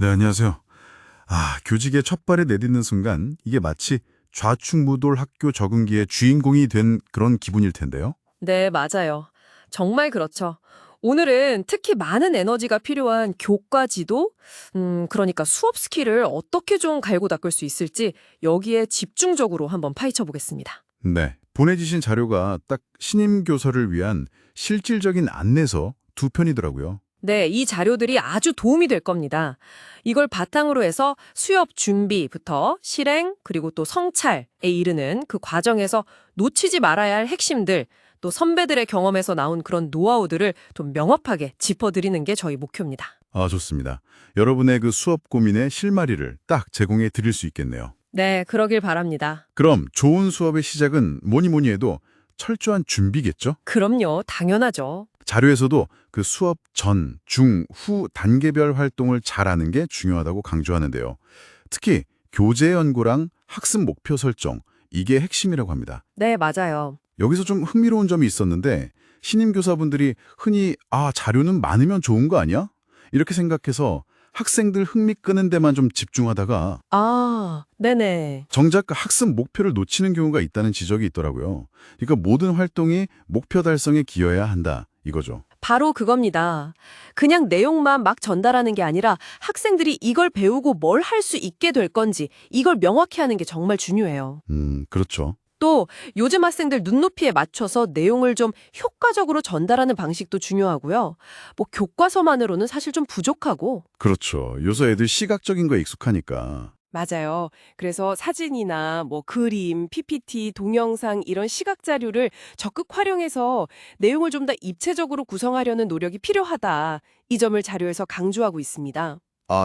네, 안녕하세요. 교직에 첫 발을 내딛는 순간 이게 마치 좌충무돌 학교 적응기의 주인공이 된 그런 기분일 텐데요. 네, 맞아요. 정말 그렇죠. 오늘은 특히 많은 에너지가 필요한 교과 지도, 그러니까 수업 스킬을 어떻게 좀 갈고 닦을 수 있을지 여기에 집중적으로 한번 파헤쳐 보겠습니다. 네, 보내주신 자료가 딱 신임 교사를 위한 실질적인 안내서 두 편이더라고요. 네, 이 자료들이 아주 도움이 될 겁니다. 이걸 바탕으로 해서 수업 준비부터 실행, 그리고 또 성찰에 이르는 그 과정에서 놓치지 말아야 할 핵심들, 또 선배들의 경험에서 나온 그런 노하우들을 좀 명확하게 짚어드리는 게 저희 목표입니다. 좋습니다. 여러분의 그 수업 고민의 실마리를 딱 제공해 드릴 수 있겠네요. 네, 그러길 바랍니다. 그럼 좋은 수업의 시작은 뭐니 뭐니 해도 철저한 준비겠죠? 그럼요, 당연하죠. 자료에서도 그 수업 전, 중, 후 단계별 활동을 잘하는 게 중요하다고 강조하는데요. 특히 교재 연구랑 학습 목표 설정, 이게 핵심이라고 합니다. 네, 맞아요. 여기서 좀 흥미로운 점이 있었는데 신임 교사분들이 흔히 자료는 많으면 좋은 거 아니야? 이렇게 생각해서 학생들 흥미 끄는 데만 좀 집중하다가 네네. 정작 그 학습 목표를 놓치는 경우가 있다는 지적이 있더라고요. 그러니까 모든 활동이 목표 달성에 기여해야 한다, 이거죠. 바로 그겁니다. 그냥 내용만 막 전달하는 게 아니라 학생들이 이걸 배우고 뭘 할 수 있게 될 건지 이걸 명확히 하는 게 정말 중요해요. 그렇죠. 또 요즘 학생들 눈높이에 맞춰서 내용을 좀 효과적으로 전달하는 방식도 중요하고요. 뭐 교과서만으로는 사실 좀 부족하고. 그렇죠. 요새 애들 시각적인 거에 익숙하니까. 맞아요. 그래서 사진이나 뭐 그림, PPT, 동영상 이런 시각 자료를 적극 활용해서 내용을 좀 더 입체적으로 구성하려는 노력이 필요하다. 이 점을 자료에서 강조하고 있습니다.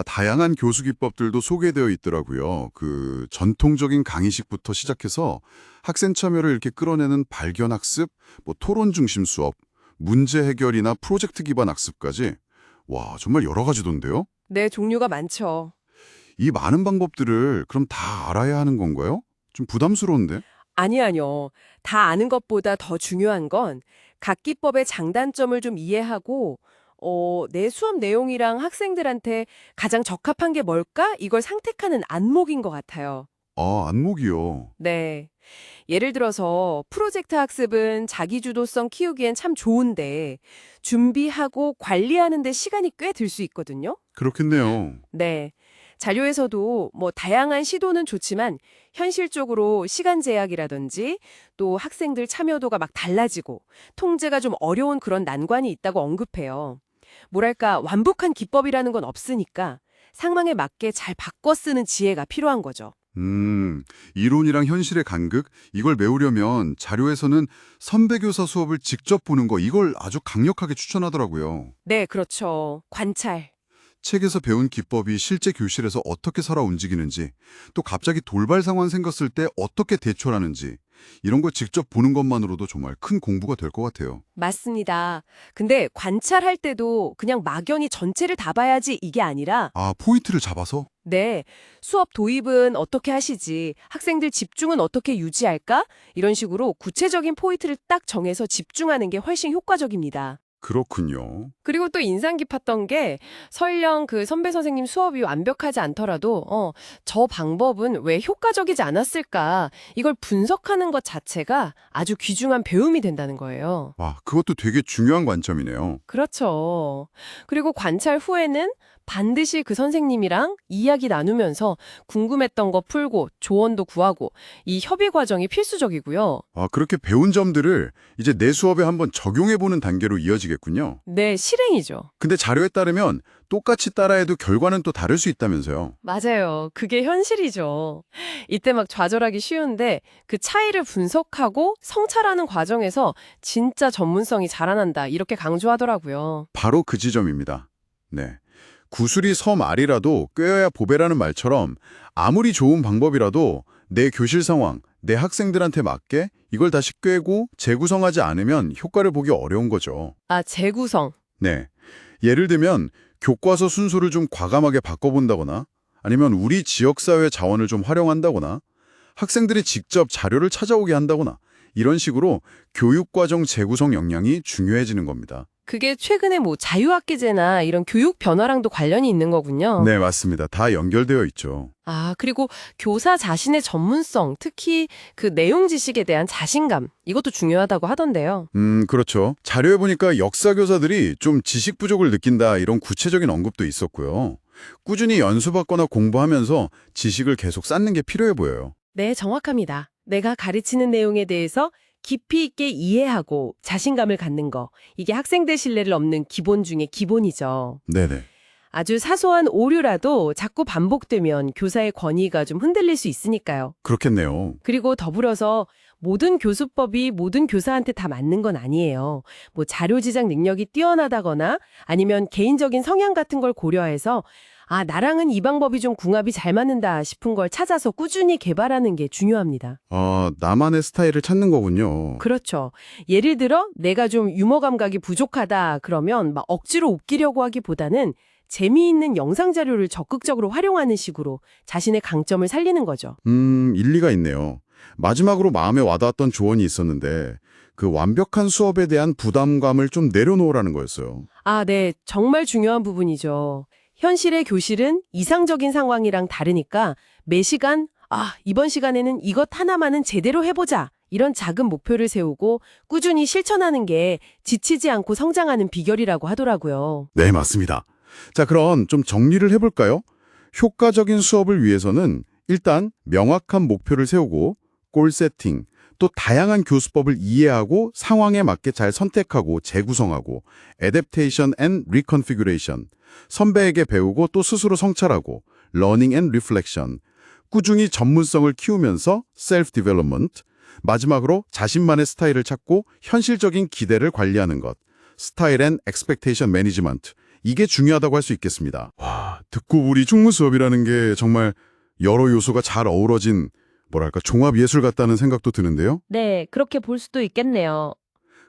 다양한 교수 기법들도 소개되어 있더라고요. 그 전통적인 강의식부터 시작해서 학생 참여를 이렇게 끌어내는 발견 학습, 뭐 토론 중심 수업, 문제 해결이나 프로젝트 기반 학습까지. 와, 정말 여러 가지던데요? 네, 종류가 많죠. 이 많은 방법들을 그럼 다 알아야 하는 건가요? 좀 부담스러운데? 아니요. 다 아는 것보다 더 중요한 건 각 기법의 장단점을 좀 이해하고 내 수업 내용이랑 학생들한테 가장 적합한 게 뭘까? 이걸 상택하는 안목인 것 같아요. 안목이요. 네. 예를 들어서 프로젝트 학습은 자기주도성 키우기엔 참 좋은데 준비하고 관리하는 데 시간이 꽤 들 수 있거든요. 그렇겠네요. 네. 자료에서도 뭐 다양한 시도는 좋지만 현실적으로 시간 제약이라든지 또 학생들 참여도가 막 달라지고 통제가 좀 어려운 그런 난관이 있다고 언급해요. 뭐랄까 완벽한 기법이라는 건 없으니까 상황에 맞게 잘 바꿔 쓰는 지혜가 필요한 거죠. 이론이랑 현실의 간극, 이걸 메우려면 자료에서는 선배 교사 수업을 직접 보는 거, 이걸 아주 강력하게 추천하더라고요. 네, 그렇죠. 관찰. 책에서 배운 기법이 실제 교실에서 어떻게 살아 움직이는지, 또 갑자기 돌발 상황 생겼을 때 어떻게 대처하는지, 이런 걸 직접 보는 것만으로도 정말 큰 공부가 될 것 같아요. 맞습니다. 근데 관찰할 때도 그냥 막연히 전체를 다 봐야지 이게 아니라 포인트를 잡아서? 네, 수업 도입은 어떻게 하시지? 학생들 집중은 어떻게 유지할까? 이런 식으로 구체적인 포인트를 딱 정해서 집중하는 게 훨씬 효과적입니다. 그렇군요. 그리고 또 인상 깊었던 게 설령 그 선배 선생님 수업이 완벽하지 않더라도 저 방법은 왜 효과적이지 않았을까? 이걸 분석하는 것 자체가 아주 귀중한 배움이 된다는 거예요. 와, 그것도 되게 중요한 관점이네요. 그렇죠. 그리고 관찰 후에는 반드시 그 선생님이랑 이야기 나누면서 궁금했던 거 풀고 조언도 구하고 이 협의 과정이 필수적이고요. 그렇게 배운 점들을 이제 내 수업에 한번 적용해보는 단계로 이어지겠군요. 네, 실행이죠. 근데 자료에 따르면 똑같이 따라해도 결과는 또 다를 수 있다면서요. 맞아요. 그게 현실이죠. 이때 막 좌절하기 쉬운데 그 차이를 분석하고 성찰하는 과정에서 진짜 전문성이 자라난다. 이렇게 강조하더라고요. 바로 그 지점입니다. 네. 구슬이 섬 알이라도 꿰어야 보배라는 말처럼 아무리 좋은 방법이라도 내 교실 상황, 내 학생들한테 맞게 이걸 다시 꿰고 재구성하지 않으면 효과를 보기 어려운 거죠. 재구성. 네. 예를 들면 교과서 순서를 좀 과감하게 바꿔본다거나 아니면 우리 지역사회 자원을 좀 활용한다거나 학생들이 직접 자료를 찾아오게 한다거나 이런 식으로 교육과정 재구성 역량이 중요해지는 겁니다. 그게 최근에 뭐 자유학기제나 이런 교육 변화랑도 관련이 있는 거군요. 네, 맞습니다. 다 연결되어 있죠. 아, 그리고 교사 자신의 전문성, 특히 그 내용 지식에 대한 자신감, 이것도 중요하다고 하던데요. 그렇죠. 자료에 보니까 역사 교사들이 좀 지식 부족을 느낀다 이런 구체적인 언급도 있었고요. 꾸준히 연수받거나 공부하면서 지식을 계속 쌓는 게 필요해 보여요. 네, 정확합니다. 내가 가르치는 내용에 대해서 깊이 있게 이해하고 자신감을 갖는 거, 이게 학생들 신뢰를 얻는 기본 중에 기본이죠. 네네. 아주 사소한 오류라도 자꾸 반복되면 교사의 권위가 좀 흔들릴 수 있으니까요. 그렇겠네요. 그리고 더불어서 모든 교수법이 모든 교사한테 다 맞는 건 아니에요. 뭐 자료 지작 능력이 뛰어나다거나 아니면 개인적인 성향 같은 걸 고려해서 아, 나랑은 이 방법이 좀 궁합이 잘 맞는다 싶은 걸 찾아서 꾸준히 개발하는 게 중요합니다. 나만의 스타일을 찾는 거군요. 그렇죠. 예를 들어 내가 좀 유머 감각이 부족하다 그러면 막 억지로 웃기려고 하기보다는 재미있는 영상 자료를 적극적으로 활용하는 식으로 자신의 강점을 살리는 거죠. 일리가 있네요. 마지막으로 마음에 와닿았던 조언이 있었는데 그 완벽한 수업에 대한 부담감을 좀 내려놓으라는 거였어요. 아, 네. 정말 중요한 부분이죠. 현실의 교실은 이상적인 상황이랑 다르니까 매 시간, 이번 시간에는 이것 하나만은 제대로 해보자. 이런 작은 목표를 세우고 꾸준히 실천하는 게 지치지 않고 성장하는 비결이라고 하더라고요. 네, 맞습니다. 자, 그럼 좀 정리를 해볼까요? 효과적인 수업을 위해서는 일단 명확한 목표를 세우고 골 세팅, 또 다양한 교수법을 이해하고 상황에 맞게 잘 선택하고 재구성하고 adaptation and reconfiguration, 선배에게 배우고 또 스스로 성찰하고 learning and reflection, 꾸준히 전문성을 키우면서 self development, 마지막으로 자신만의 스타일을 찾고 현실적인 기대를 관리하는 것, 스타일 앤 expectation management, 이게 중요하다고 할 수 있겠습니다. 와, 듣고 보니 충무 수업이라는 게 정말 여러 요소가 잘 어우러진 뭐랄까 종합예술 같다는 생각도 드는데요. 네, 그렇게 볼 수도 있겠네요.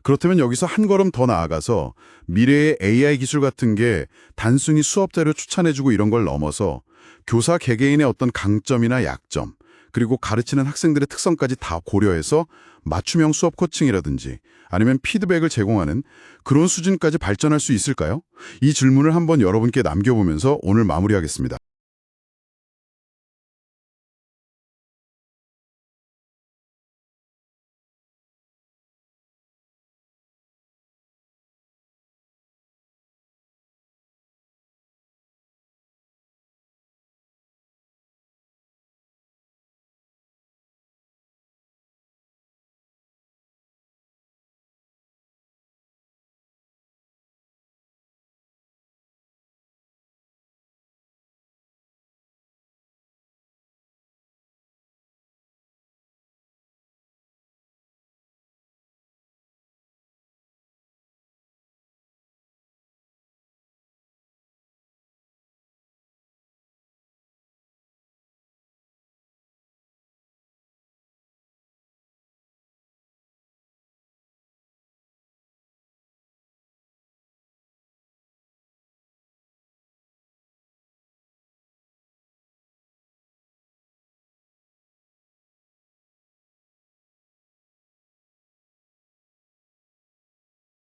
그렇다면 여기서 한 걸음 더 나아가서 미래의 AI 기술 같은 게 단순히 수업 자료 추천해주고 이런 걸 넘어서 교사 개개인의 어떤 강점이나 약점, 그리고 가르치는 학생들의 특성까지 다 고려해서 맞춤형 수업 코칭이라든지 아니면 피드백을 제공하는 그런 수준까지 발전할 수 있을까요? 이 질문을 한번 여러분께 남겨보면서 오늘 마무리하겠습니다.